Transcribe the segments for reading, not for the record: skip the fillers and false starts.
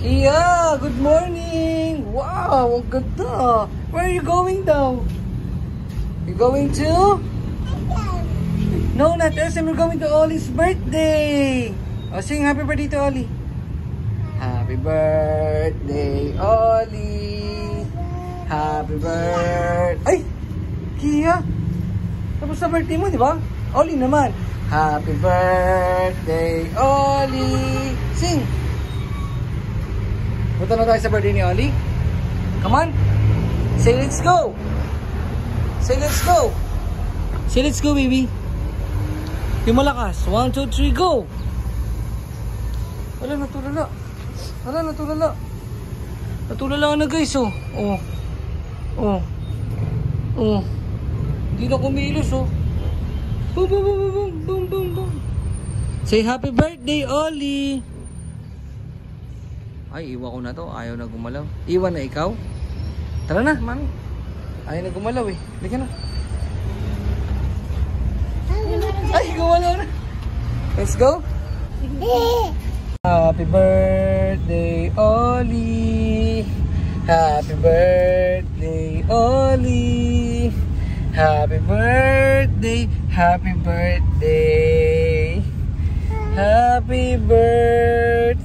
Yeah, good morning. Wow, ang ganda. Where are you going daw? You going to? No, not SM. We're going to Ollie's birthday. Oh, sing happy birthday to Ollie. Happy birthday, Ollie. Happy birthday. Ay, Kia. Tapos sa birthday mo, di ba? Ollie naman. Happy birthday, Ollie. Sing. Punta na tayo sa birthday ni Ollie. Come on. Say let's go. Say let's go. Say let's go, baby. Yung malakas. 1, 2, 3, go. Wala, natulala. Wala, natulala. Natulala na guys, oh. Oh. Oh. Oh. Hindi na kumilos, oh. Boom, boom, boom, boom, boom, boom, boom. Say happy birthday, Ollie. Ay, iwan ko na to. Ayaw na gumalaw. Iwan na ikaw? Tara na, mami. Ayaw na gumalaw eh. Halika na. Ay, gumalaw na. Let's go. Happy birthday, Ollie. Happy birthday, Ollie. Happy birthday. Happy birthday. Happy birthday.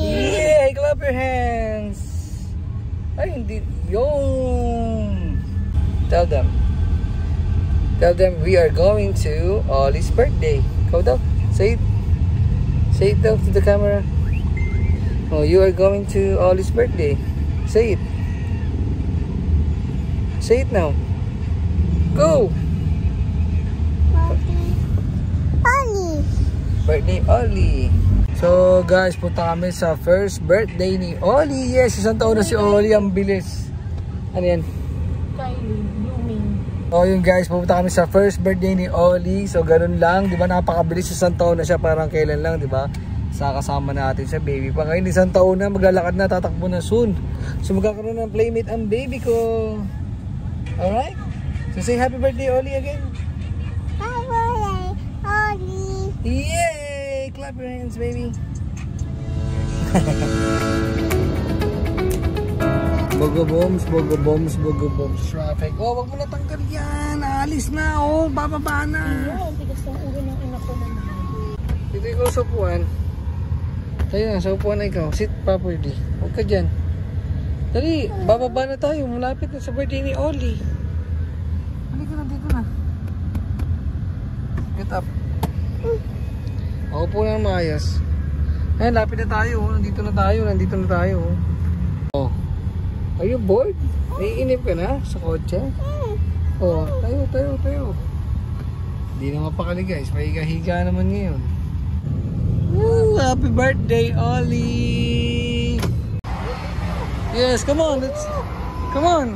Yay! Clap your hands. Ay, hindi. Yun. Tell them we are going to Ollie's birthday. Go daw. Say it. Say it daw to the camera. Oh, you are going to Ollie's birthday. Say it. Say it now. Go. Ollie. Birthday Ollie. So guys, punta kami sa first birthday ni Ollie. Yes, isang taon na si Ollie. Ang bilis. Ano yan? Oh, yun guys, pupunta kami sa first birthday ni Ollie. So ganun lang, di ba, napakabilis, isang taon na siya, parang kailan lang, di ba? Sa kasama natin sa baby pa. Ngayon isang taon na, maglalakad na, tatakbo na soon. So magkakaroon ng playmate ang baby ko. Alright? So say happy birthday Ollie again. Happy birthday, Ollie. Yay! Clap your hands, baby. Bogo-bombs, bogo-bombs, bogo-bombs. Traffic. Oh, wag mo na tanggal yan. Aalis na, oh. Bababa na. Ayun, tigas ng ulo ng ina ko naman. Dito ikaw sa upuan. Tayo na, sa upuan na ikaw. Sit properly. Huwag ka dyan. Dali, bababa na tayo. Malapit na sa birthday ni Ollie. Halika na, dito na. Get up. Ako po na maayos. Ayan, lapit na tayo. Nandito na tayo. Nandito na tayo. Oh. Are you bored? Naiinip ka na sa kotse? Oh, tayo. Hindi na mapakali guys. Mahiga-higa naman ngayon. Woo! Happy birthday, Ollie! Yes, come on. Come on.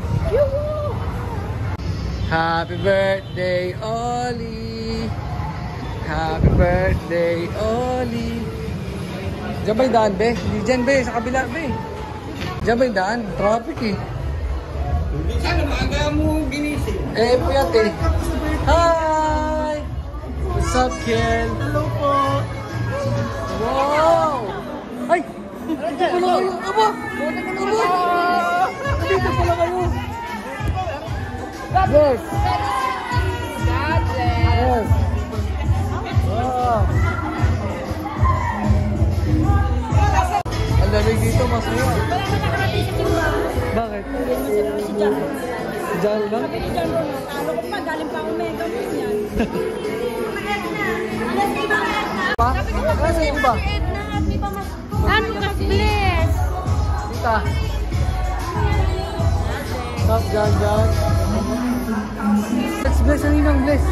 Happy birthday, Ollie! Happy birthday, Ollie! Diyan ba yung daan, be? Hindi dyan, be. Sa kabila, be. Diyan ba yung daan? Traffic eh. Hindi sana, maaga mo ginising. Eh, puyat eh. Hi! What's up, Ken? Hello po. Wow! Ay! Dito pala kayo. Aba! Dito pala kayo. Yes! Yes! Wow! Ang lamig dito, masaya. Bakit? Si John lang? Talo ko pa, galing pa ako mega yan. Pa? Ano yung ba? Ano ka, bless? Tita. Stop, John. Let's bless ang inong, bless.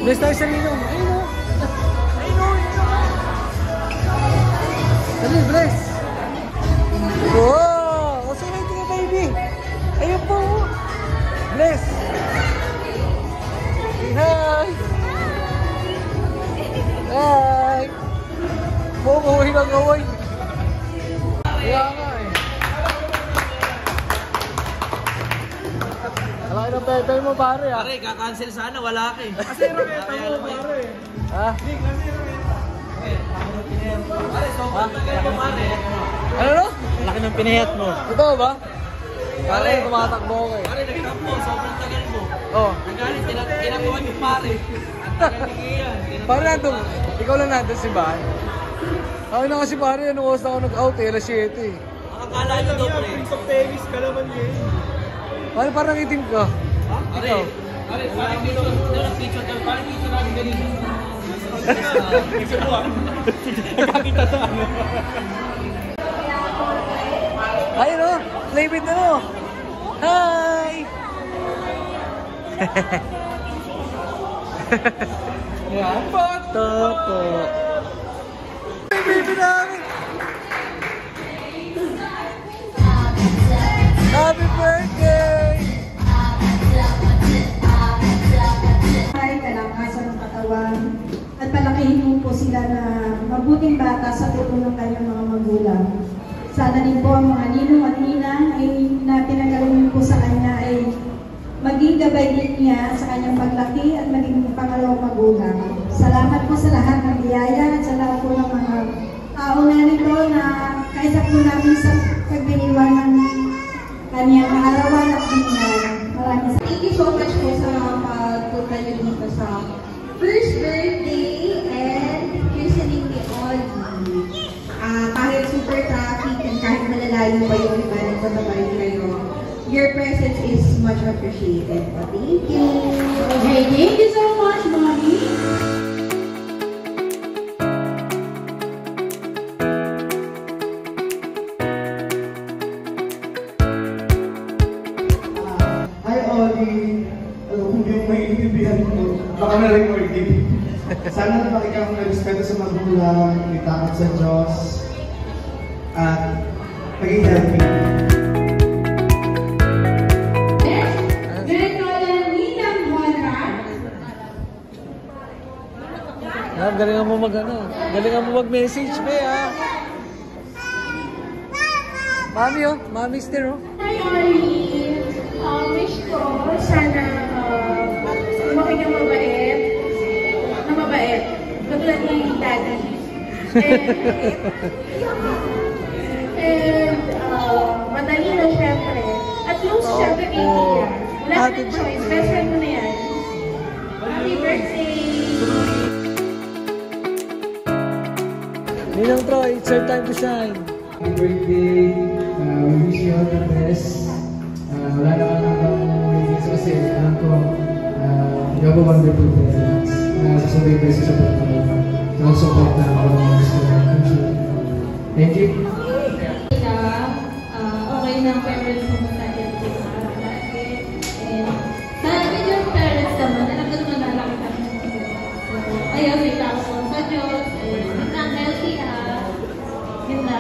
Bless tayo sa inong. Ayun o. Dali, bless. Wow! What's your name, baby? Ayun po. Bless. Hi! Hi! Bumuhay ng away. Kaya nga eh. Wala ka ng pepe mo pare ah. Pare, kakancel sana, wala ka eh. Kasi raketa mo pare. Ha? Ano no? Laki ng pinayat mo. Totoo ba? Pare, tumatakbo ako eh. Pare, nagtampo, sobrang tagal mo. Oh. Nagalit, kinagawa niyo pare. Ang tagal ni Kian. Pare nandun, ikaw lang nandun si Bahan. Ako na kasi pare, anong oras na ako nag-out eh, alas 7 eh. Akala niyo daw, pre. Prince of Tennis ka naman ngayon. Pare, parang itim ka. Ha? Ikaw. Pare, parang dito, picture ka, parang picture namin ganito. Picture mo ah. Nakakita sa ano. Ay no, playmate na no. Hi! Yan, Toto. Baby namin! Happy birthday! Ay, kalakasan ng katawan at palakihin mo po sila na mabuting bata sa tulong ng kanyang mga magulang. Sana din po ang mga ninong at ninang ay na pinagaling po sa kanya ay maging gabay din niya sa kanyang paglaki at maging pangalawang magulang. Salamat po sa lahat ng biyaya at sa lahat po ng mga tao na nito na kaisa po namin sa pagdiriwan ng kanyang arawan at dinyan. Maraming salamat. Thank you so much po sa mga pagpunta nyo dito sa first birthday and christening ni Audie. Kahit super traffic and kahit malalayo pa yung iba, nagpatabarin kayo, your presence is much appreciated. Thank you! Okay, thank you so much, Mommy! Hi, Oli. Kung di mo maiintindihan mo, baka na-record din. Sana napakita mo na respeto sa magulang, itakot sa Diyos, at maging healthy. Galingan mo galingan mo mag-message, be ha. Mami oh, mami's there oh. Hi, Ari! Wish ko, sana lumaki kang mabait. Na mabait. Katulad ni Daddy. And madali na syempre. At close syempre kay Tia. Wala ka ng choice. Best friend mo na yan. Happy birthday! Ninang Troy, it's your time to shine. Happy birthday. We wish you all the best. Wala naman ang magiging kasi alam ko you have a wonderful parents na sasabihin kayo sa support mo. Sa support na ako ng gusto na. Thank you. Okay na ang parents mo sa akin dito sa lagi. And sana din yung parents naman, alam ko naman lalaki kami. So, ayaw sa itaas mo sa Diyos. And ang healthy yun na.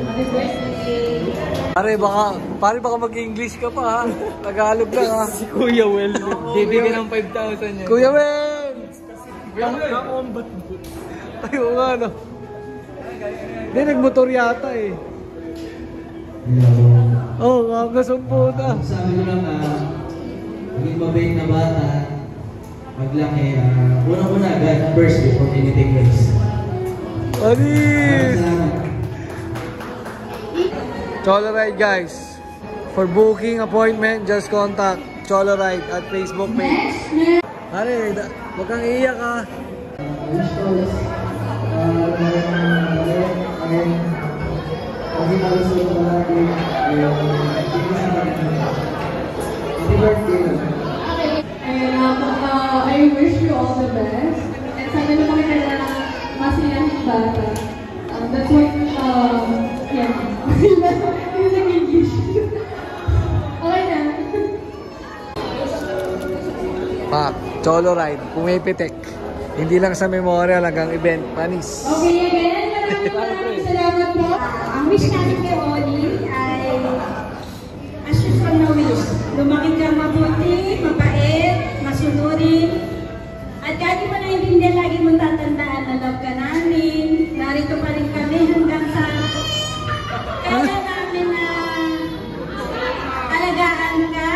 Happy birthday! Pare baka mag-English ka pa ha. Tagalog lang ha. Si Kuya Wel, bibigyan ng 5,000 yan. Kuya Wen! Ka-combat mo. Ay, oo nga no. Hindi, nagmotor yata eh. Oo, oh, nasumpo na. Sabi ko lang maging mabait na bata, maglaki, unang-una God first before anything else. Anis! Salamat. Choleride guys. For booking appointment, just contact Choleride at Facebook page. Pare, huwag kang iiyak ha. Wish ko is maging malusog palagi. Happy birthday. And I wish you all the best. And sana naman ka na masayang bata. That's what, yeah. Using English. Okay na. Choleride, pumipitik. Hindi lang sa memorial hanggang event, panis. Okay, again, maraming salamat po. Ang wish namin kay Oli ay as usual na wish. Lumaki kang mabuti, mabait, masunurin. At kahit mo na hindi lagi mong tatandaan na love ka namin, narito pa rin kami hanggang sa kaya namin na alagaan ka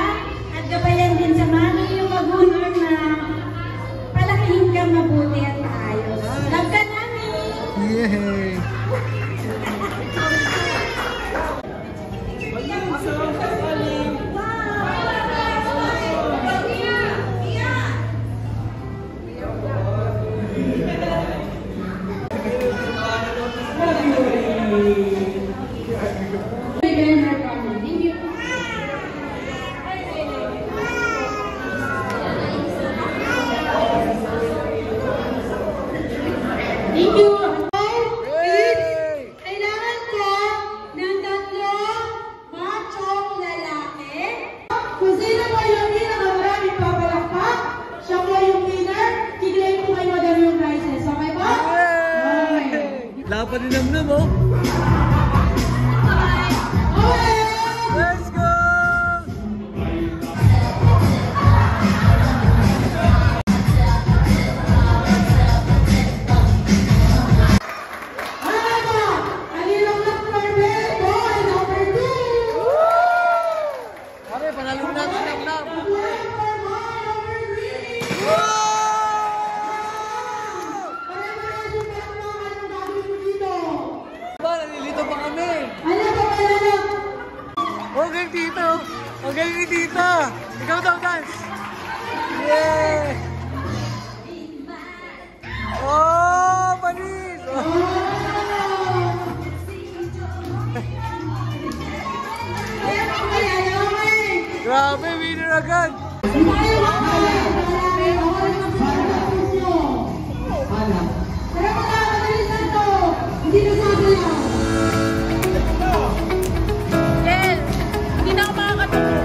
at gabayan din sa mami yung magulang na palakihin ka mabuti at maayos. Love ka namin! Yay! Thank you. Kailangan ko ng 3 machong lalaki. Kung sino mo yung pinakamaraming papalakpak, siya po yung winner. Kiklaim ko kayo madami yung prizes. Okay ba? Okay. Lapan ni Namnam, oh. Okay. Let's go! Panalo natin Namnam. Ba, nalilito pa kami. Okay, tito. Okay, tita. Ikaw daw, dance. Yeah. Oh, panis. Grabe, winner agad. Hindi na ako makakatulog.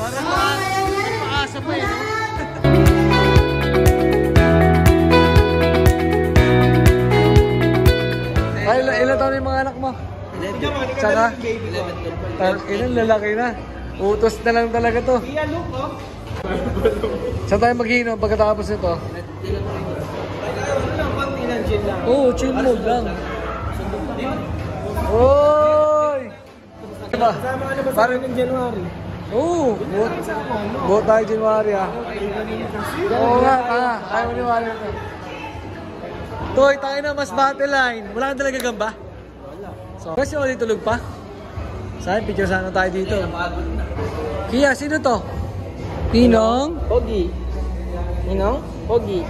Parang paasa pa eh. Ay, ilan taon yung mga anak mo? Tsaka? Ilan lalaki na. Utos na lang talaga to. Saan tayo maghihinom pagkatapos nito? Oo, chill mode lang. Oy! Diba? Parang ng January. Oo, buot tayo January ah. Oo nga, tanga. Kaya mo January ito. Toy, tayo na mas battle line. Wala kang talaga gamba? Wala. So, kasi ulit tulog pa? Saan? Picture sana tayo dito. Kia, sino to? Ninong? Pogi. Ninong? Pogi.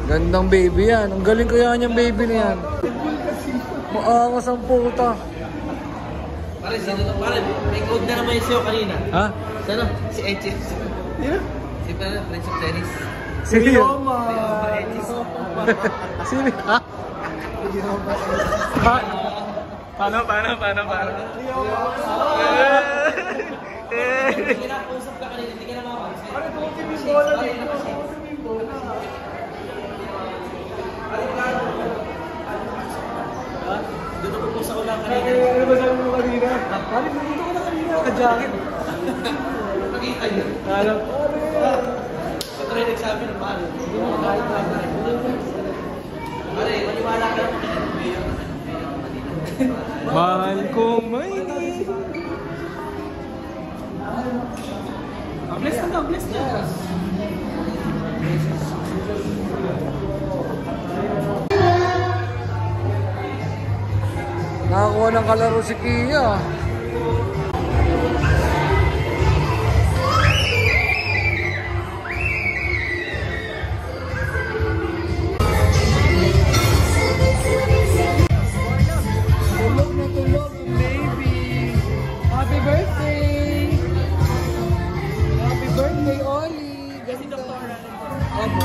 Gandang baby yan. Ang galing kaya niyang baby na yan. Maangas ang puta. Pare, sino to? Pare, may code na naman yung sa'yo kanina. Ha? Sino? Si Eches. Sino? Si Prince of Tennis. Sino yun? Sino? Ha? Paano? Hindi na usap ka kanina, hindi ka na makapansin. Pare, puti yung bola dito. Dito ko po sa ulang kanina. Ano ba sabi mo kanina? Pare, dito ko na kanina. Ka-jacket. Nakita niyo. Alam. Pag rin nagsabi ng mahal. Hindi mo kahit na rin. Pare, maniwala ka lang. Mahal kong may Bless na, bless na. nakakuha ng kalaro si Kia. Tulog na tulog ang baby. Happy birthday! Happy birthday, Oli! Ganda. Opo.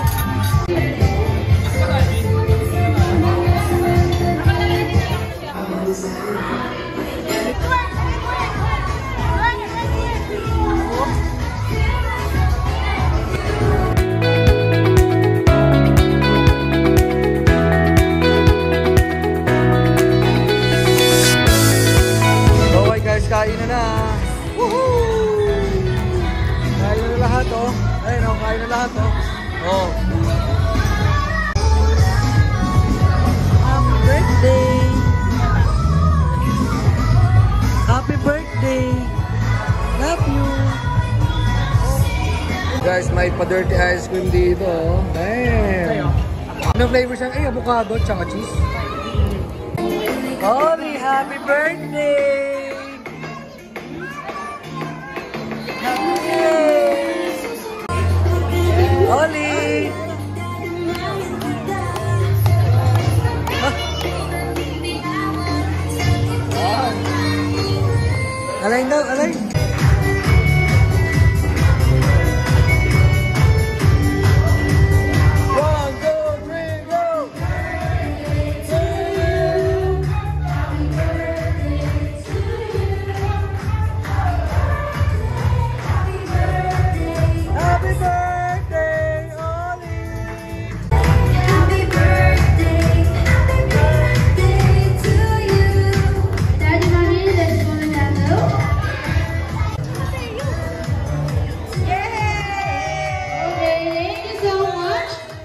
pa-dirty ice cream dito. Damn! Ano flavor siya? Ay, avocado, tsaka cheese. Ollie, happy birthday! Happy birthday! Ollie! Alay daw, alay!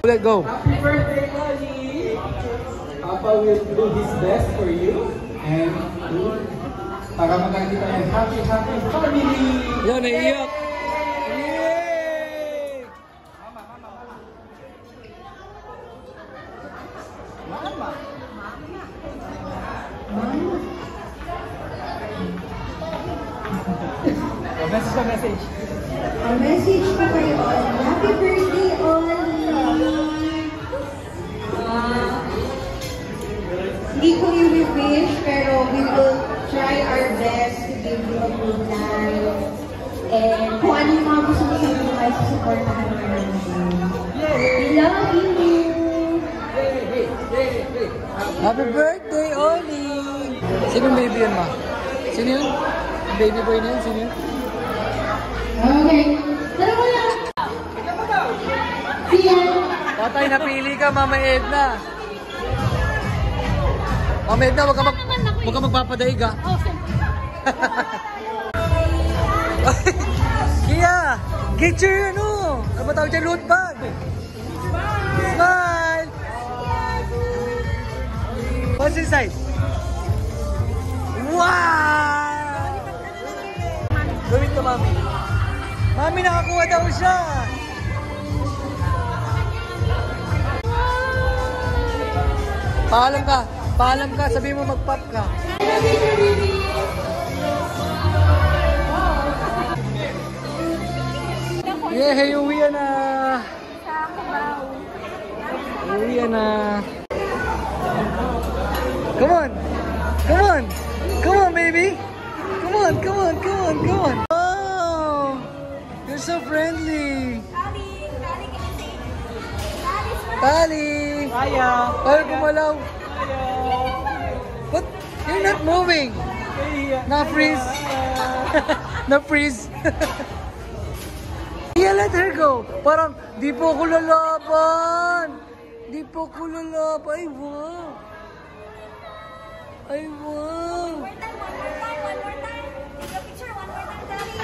Let go. Happy birthday, Ollie! Papa will do his best for you and para magkakita ng happy family! Yan, naiiyak! Yay! Mama! Message. A message pa kayo. Happy birthday, Ollie! Hindi ko i-wish, pero we will try our best to give you a good life. And kung ano yung mga gusto mo sa buhay, supportahan mo namin. We love you! Happy birthday, Ollie! Sinong baby yan, ma? Sino yun? Baby boy na yun? Sino yun? Okay. Dalawa lang! Siyan! Patay, napili ka, Mama Edna. Mama Edna, huwag ka magpapadaig, ha? Kia, get your, ano ba tawag dyan, loot bag? Smile! What's inside? Wow! Gawin to, Mami. Mami, nakakuha daw siya. Paalam ka, sabi mo mag-pop ka. Yehey, uwi na. Uwi na. Come on, baby. Come on. Oh, you're so friendly. Tali. Hiya. Ay, kumalaw. But you're not moving. Na-freeze. Na-freeze. Yeah, let her go. Parang, di po ko lalaban. Ay, wow. Ay, wow. One more time. Take a picture one more time, Daddy.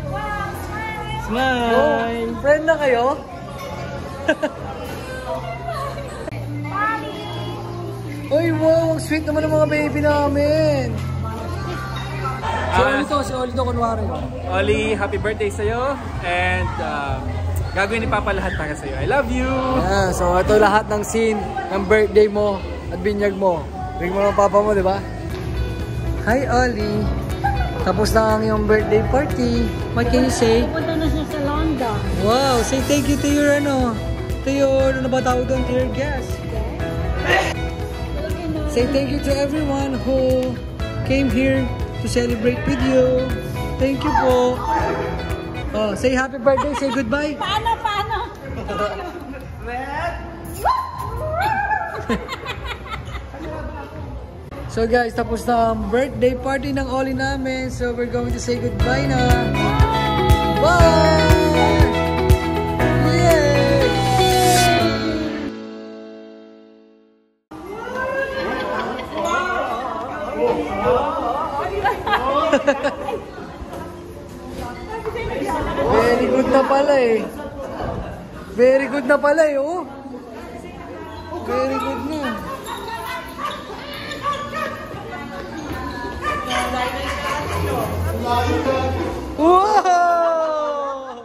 Wow, smile. Smile. Oh, friend na kayo? Ay, wow. Ang sweet naman ng mga baby namin. Si Ollie to, kunwari. Ollie, happy birthday sa'yo. And gagawin ni Papa lahat para sa'yo. I love you. Yeah, so ito lahat ng scene ng birthday mo at binyag mo. Ring mo ng papa mo, di ba? Hi, Ollie. Tapos na ang iyong birthday party. What can you say? Punta na siya sa London. Wow, say thank you to your, ano ba tawag doon? To your guests. Say thank you to everyone who came here to celebrate with you. Thank you po. Oh, say happy birthday, say goodbye. Paano? So guys, tapos na ang birthday party ng Ollie namin. So we're going to say goodbye na. Bye! Yay! Very good na pala eh. Very good na pala eh, oh. Very good na. Wow!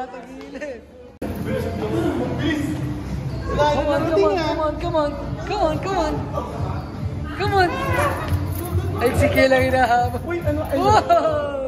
tagilid. Come on, come on, come on, come on. Come on, come on. Come on. Ay, si Kay lang hinahabol. Wow!